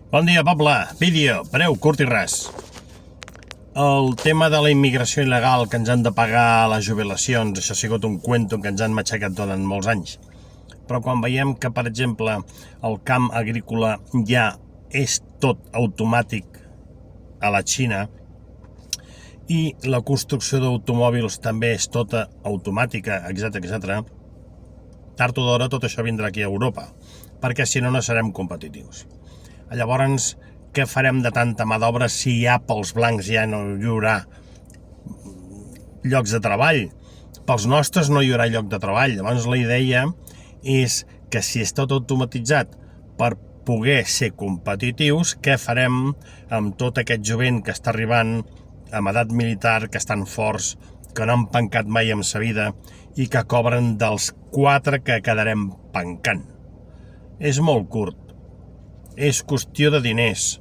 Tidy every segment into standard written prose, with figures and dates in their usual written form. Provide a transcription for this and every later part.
Bon dia, poble. Vídeo, breu, curt i res. El tema de la immigració il·legal, que ens han de pagar les jubilacions, això ha sigut un cuento que ens han matxacat durant molts anys. Però quan veiem que, per exemple, el camp agrícola ja és tot automàtic a la Xina i la construcció d'automòbils també és tota automàtica, etc., tard o d'hora tot això vindrà aquí a Europa, perquè si no, no serem competitius. Llavors, què farem de tanta mà d'obra si ja pels blancs ja no hi haurà llocs de treball? Pels nostres no hi haurà lloc de treball. Llavors la idea és que si és tot automatitzat per poder ser competitius, què farem amb tot aquest jovent que està arribant amb edat militar, que estan forts, que no han pencat mai en sa vida i que cobren dels 4 que quedarem pencant? És molt curt. És qüestió de diners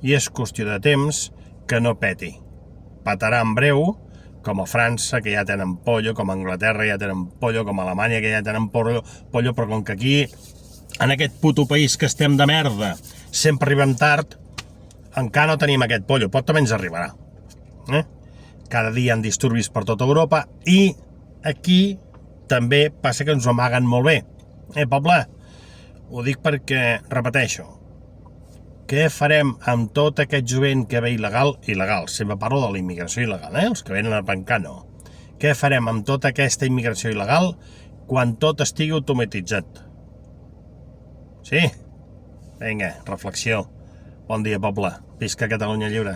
i és qüestió de temps que no peti. Petarà en breu, com a França, que ja tenen pollo, com a Anglaterra ja tenen pollo, com a Alemanya, que ja tenen pollo, però com que aquí, en aquest puto país que estem de merda, sempre arribem tard, encara no tenim aquest pollo, però també ens arribarà. Cada dia hi ha disturbis per tota Europa i aquí també passa que ens ho amaguen molt bé. Poble, ho dic perquè, repeteixo, què farem amb tot aquest jovent que ve il·legal, sempre parlo de la immigració il·legal, els que venen a pencar no. Què farem amb tota aquesta immigració il·legal quan tot estigui automatitzat? Sí? Vinga, reflexió. Bon dia, poble. Visca Catalunya lliure.